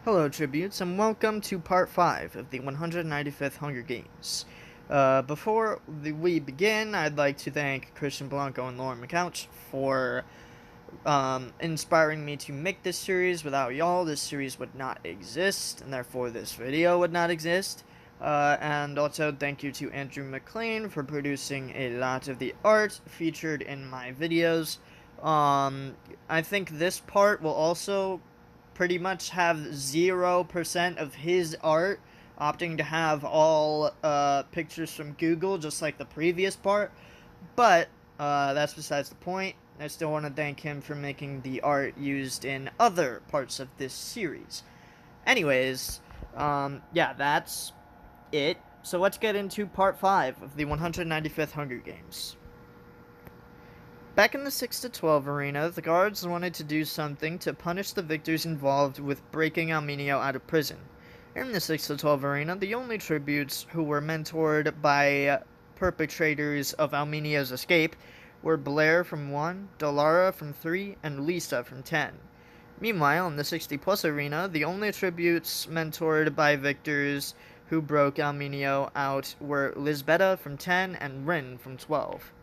Hello, Tributes, and welcome to Part 5 of the 195th Hunger Games. Before we begin, I'd like to thank Christian Blanco and Lauren McCouch for inspiring me to make this series. Without y'all, this series would not exist, and therefore this video would not exist. And also thank you to Andrew McLean for producing a lot of the art featured in my videos. I think this part will also pretty much have 0% of his art, opting to have all pictures from Google, just like the previous part. But that's besides the point. I still want to thank him for making the art used in other parts of this series. Anyways, yeah, that's it. So let's get into part 5 of the 195th Hunger Games. Back in the 6 to 12 arena, the guards wanted to do something to punish the victors involved with breaking Almenio out of prison. In the 6 to 12 arena, the only tributes who were mentored by perpetrators of Almenio's escape were Blair from 1, Dallara from 3, and Lisa from 10. Meanwhile, in the 60+ arena, the only tributes mentored by victors who broke Almenio out were Lisbetta from 10 and Rin from 12.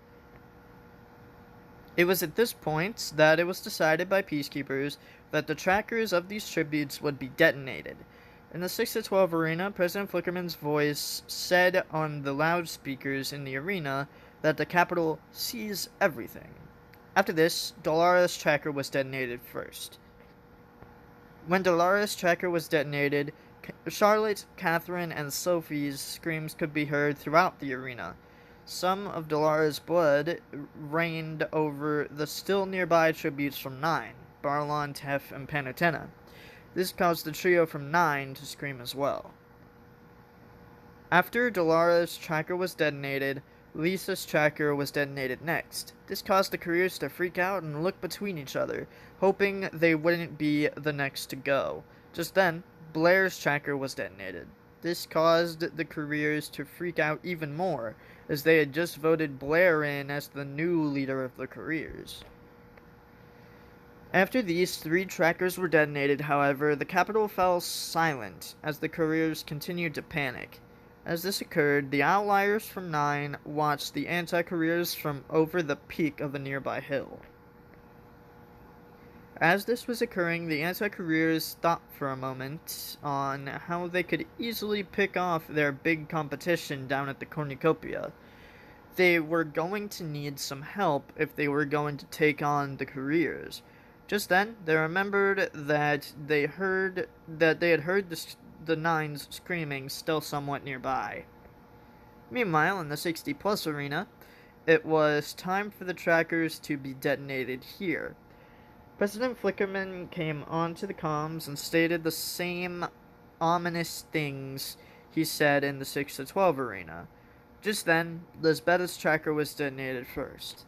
It was at this point that it was decided by peacekeepers that the trackers of these tributes would be detonated. In the 6 to 12 arena, President Flickerman's voice said on the loudspeakers in the arena that the capital sees everything. After this, Dallara's tracker was detonated first. When Dallara's tracker was detonated, Charlotte, Catherine, and Sophie's screams could be heard throughout the arena. Some of Dallara's blood rained over the still nearby tributes from 9, Barlon, Tef, and Panutena. This caused the trio from 9 to scream as well. After Dallara's tracker was detonated, Lisa's tracker was detonated next. This caused the careers to freak out and look between each other, hoping they wouldn't be the next to go. Just then, Blair's tracker was detonated. This caused the careers to freak out even more, as they had just voted Blair in as the new leader of the careers. After these 3 trackers were detonated, however, the capital fell silent as the careers continued to panic. As this occurred, the outliers from 9 watched the anti-careers from over the peak of a nearby hill. As this was occurring, the anti-careers stopped for a moment on how they could easily pick off their big competition down at the cornucopia. They were going to need some help if they were going to take on the careers. Just then, they remembered that they had heard the 9s screaming still somewhat nearby. Meanwhile, in the 60+ arena, it was time for the trackers to be detonated here. President Flickerman came onto the comms and stated the same ominous things he said in the 6 to 12 arena. Just then, Lisbetta's tracker was detonated first.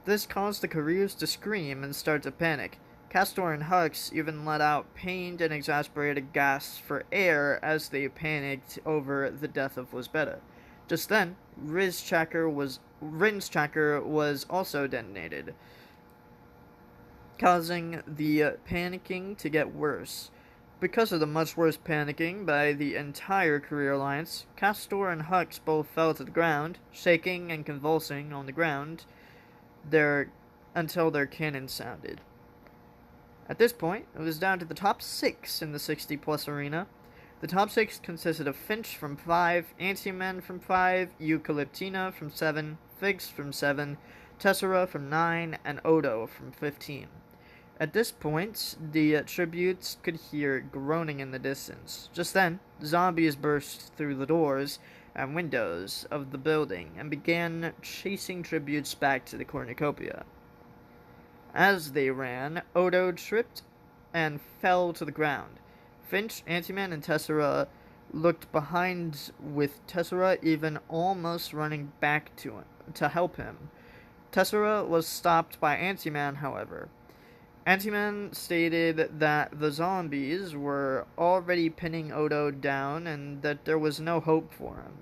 This caused the careers to scream and start to panic. Castor and Hux even let out pained and exasperated gasps for air as they panicked over the death of Lisbetta. Just then, Rin's tracker was also detonated, causing the panicking to get worse. Because of the much worse panicking by the entire Career Alliance, Castor and Hux both fell to the ground, shaking and convulsing on the ground until their cannon sounded. At this point, it was down to the top 6 in the 60+ arena. The top 6 consisted of Finch from 5, Antiman from 5, Eucalyptina from 7, Figs from 7, Tessera from 9, and Odo from 15. At this point, the tributes could hear groaning in the distance. Just then, zombies burst through the doors and windows of the building and began chasing tributes back to the cornucopia. As they ran, Odo tripped and fell to the ground. Finch, Antiman, and Tessera looked behind, with Tessera even almost running back to him to help him. Tessera was stopped by Antiman, however. Antiman stated that the zombies were already pinning Odo down and that there was no hope for him.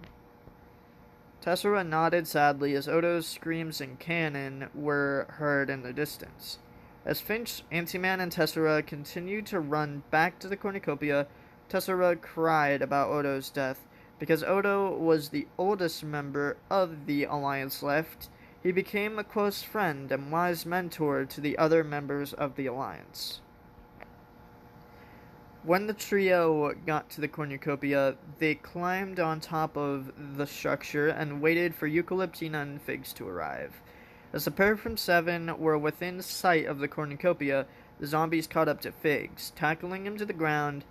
Tessera nodded sadly as Odo's screams and cannon were heard in the distance. As Finch, Anti-Man, and Tessera continued to run back to the cornucopia, Tessera cried about Odo's death. Because Odo was the oldest member of the Alliance left, he became a close friend and wise mentor to the other members of the Alliance. When the trio got to the cornucopia, they climbed on top of the structure and waited for Eucalyptina and Figs to arrive. As the pair from Seven were within sight of the cornucopia, the zombies caught up to Figs, tackling him to the ground.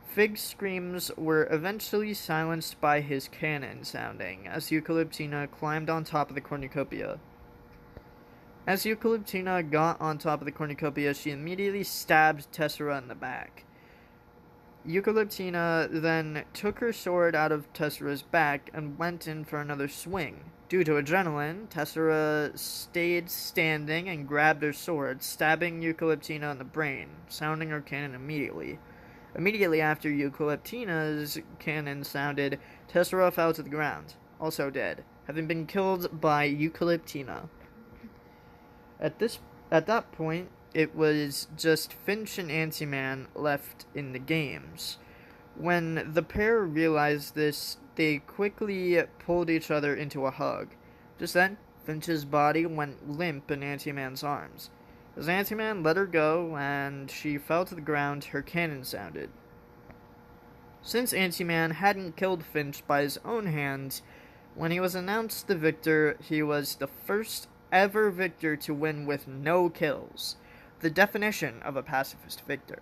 Figs' screams were eventually silenced by his cannon sounding as Eucalyptina climbed on top of the cornucopia. As Eucalyptina got on top of the cornucopia, she immediately stabbed Tessera in the back. Eucalyptina then took her sword out of Tessera's back and went in for another swing. Due to adrenaline, Tessera stayed standing and grabbed her sword, stabbing Eucalyptina in the brain, sounding her cannon immediately. Immediately after Eucalyptina's cannon sounded, Tessera fell to the ground, also dead, having been killed by Eucalyptina. At that point, it was just Finch and Anti-Man left in the games. When the pair realized this, they quickly pulled each other into a hug. Just then, Finch's body went limp in Anti-Man's arms. As Anti-Man let her go and she fell to the ground, her cannon sounded. Since Anti-Man hadn't killed Finch by his own hands, when he was announced the victor, he was the first ever victor to win with no kills, the definition of a pacifist victor.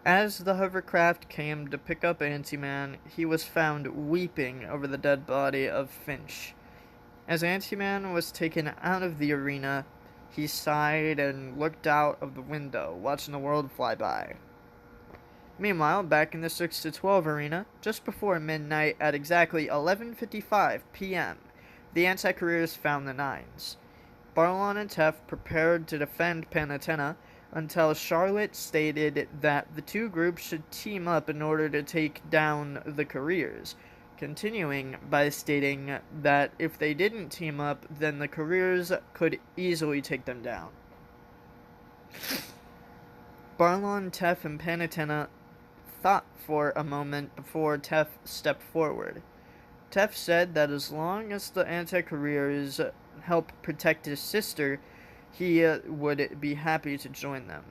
As the hovercraft came to pick up Anti-Man, he was found weeping over the dead body of Finch. As Anti-Man was taken out of the arena, he sighed and looked out of the window, watching the world fly by. Meanwhile, back in the 6 to 12 arena, just before midnight at exactly 11:55 p.m., the anti-careers found the Nines. Barlon and Tef prepared to defend Panatena until Charlotte stated that the two groups should team up in order to take down the careers, continuing by stating that if they didn't team up, then the careers could easily take them down. Barlon, Tef, and Panatena thought for a moment before Tef stepped forward. Tef said that as long as the anti-careers help protect his sister, he would be happy to join them.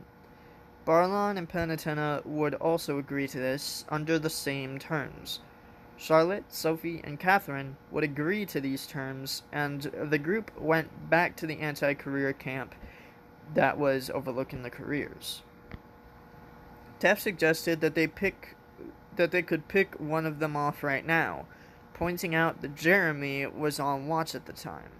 Barlon and Panatena would also agree to this under the same terms. Charlotte, Sophie, and Catherine would agree to these terms, and the group went back to the anti-career camp that was overlooking the careers. Tef suggested that they could pick one of them off right now, pointing out that Jeremy was on watch at the time.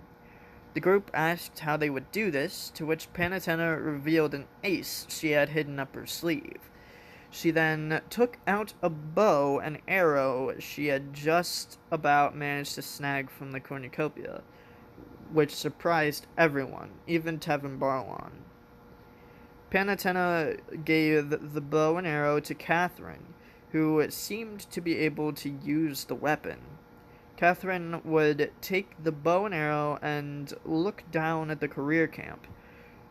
The group asked how they would do this, to which Panatena revealed an ace she had hidden up her sleeve. She then took out a bow and arrow she had just about managed to snag from the cornucopia, which surprised everyone, even Tevin Barlon. Panatena gave the bow and arrow to Catherine, who seemed to be able to use the weapon. Catherine would take the bow and arrow and look down at the career camp.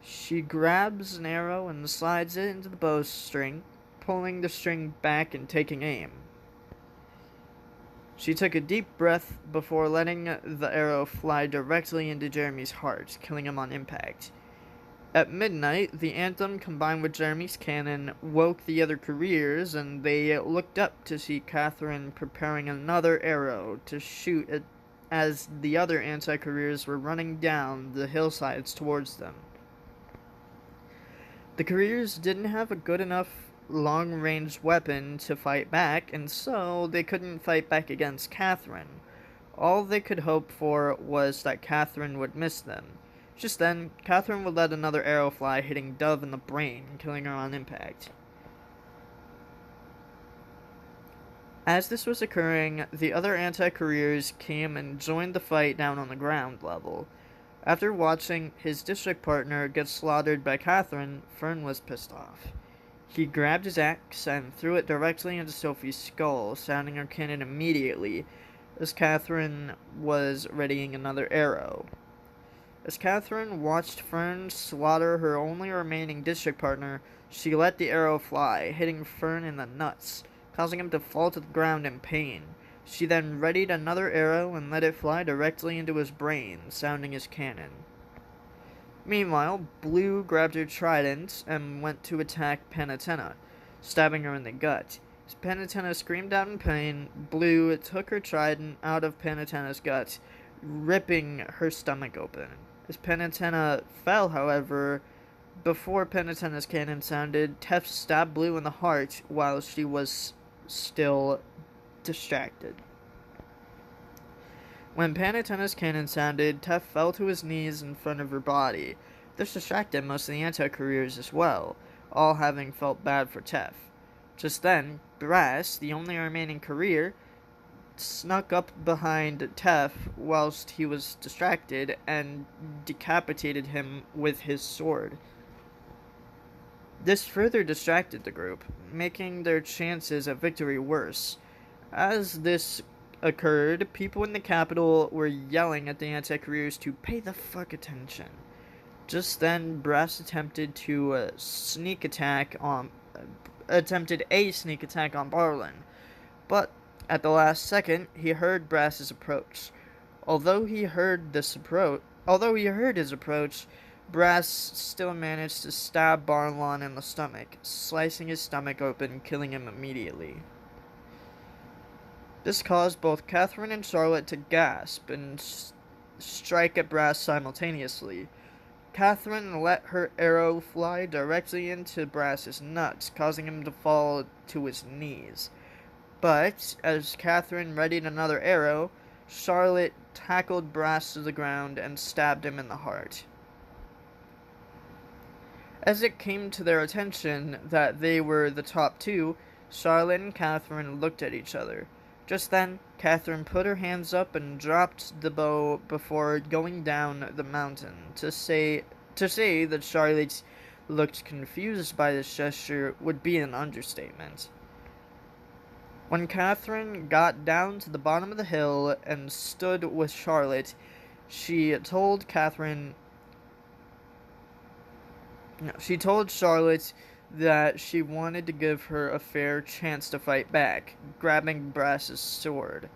She grabs an arrow and slides it into the bowstring, pulling the string back and taking aim. She took a deep breath before letting the arrow fly directly into Jeremy's heart, killing him on impact. At midnight, the anthem combined with Jeremy's cannon woke the other careers, and they looked up to see Catherine preparing another arrow to shoot as the other anti-careers were running down the hillsides towards them. The careers didn't have a good enough long-range weapon to fight back, and so they couldn't fight back against Catherine. All they could hope for was that Catherine would miss them. Just then, Catherine would let another arrow fly, hitting Dove in the brain, killing her on impact. As this was occurring, the other anti-careers came and joined the fight down on the ground level. After watching his district partner get slaughtered by Catherine, Fern was pissed off. He grabbed his axe and threw it directly into Sophie's skull, sounding her cannon immediately, as Catherine was readying another arrow. As Catherine watched Fern slaughter her only remaining district partner, she let the arrow fly, hitting Fern in the nuts, causing him to fall to the ground in pain. She then readied another arrow and let it fly directly into his brain, sounding his cannon. Meanwhile, Blue grabbed her trident and went to attack Panatena, stabbing her in the gut. As Panatena screamed out in pain, Blue took her trident out of Panatena's gut, ripping her stomach open. As Panatena fell, however, before Panatena's cannon sounded, Tef stabbed Blue in the heart while she was still distracted. When Panatena's cannon sounded, Tef fell to his knees in front of her body. This distracted most of the anti-couriers as well, all having felt bad for Tef. Just then, Brass, the only remaining courier, snuck up behind Tef whilst he was distracted and decapitated him with his sword. This further distracted the group, making their chances of victory worse. As this occurred, people in the capital were yelling at the anti-couriers to pay the fuck attention. Just then, Brass attempted a sneak attack on Barlin, but at the last second, he heard Brass's approach. Although he heard his approach, Brass still managed to stab Barlin in the stomach, slicing his stomach open, killing him immediately. This caused both Catherine and Charlotte to gasp and strike at Brass simultaneously. Catherine let her arrow fly directly into Brass's nuts, causing him to fall to his knees. But, as Catherine readied another arrow, Charlotte tackled Brass to the ground and stabbed him in the heart. As it came to their attention that they were the top two, Charlotte and Catherine looked at each other. Just then, Catherine put her hands up and dropped the bow before going down the mountain. To say that Charlotte looked confused by this gesture would be an understatement. When Catherine got down to the bottom of the hill and stood with Charlotte, she told Charlotte that she wanted to give her a fair chance to fight back, grabbing Brass's sword.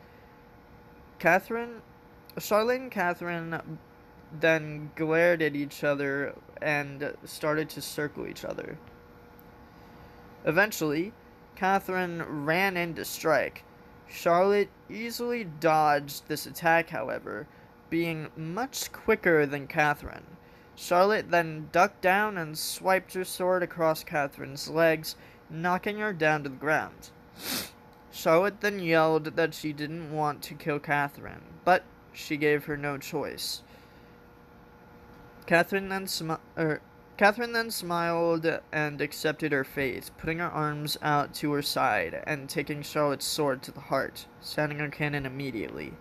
Charlotte and Catherine then glared at each other and started to circle each other. Eventually, Catherine ran in to strike. Charlotte easily dodged this attack, however, being much quicker than Catherine. Charlotte then ducked down and swiped her sword across Catherine's legs, knocking her down to the ground. Charlotte then yelled that she didn't want to kill Catherine, but she gave her no choice. Catherine then smiled and accepted her fate, putting her arms out to her side and taking Charlotte's sword to the heart, sounding her cannon immediately.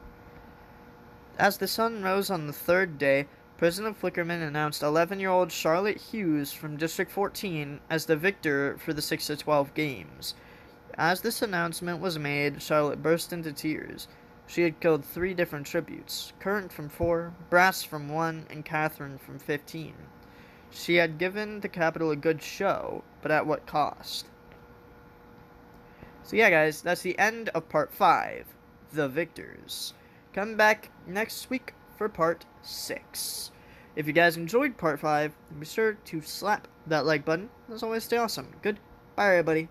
As the sun rose on the third day, President Flickerman announced 11-year-old Charlotte Hughes from District 14 as the victor for the 6-12 games. As this announcement was made, Charlotte burst into tears. She had killed 3 different tributes, Current from 4, Brass from 1, and Catherine from 15. She had given the capital a good show, but at what cost? So yeah, guys, that's the end of Part 5, The Victors. Come back next week for Part 6. If you guys enjoyed Part 5, be sure to slap that like button. As always, stay awesome. Goodbye, everybody.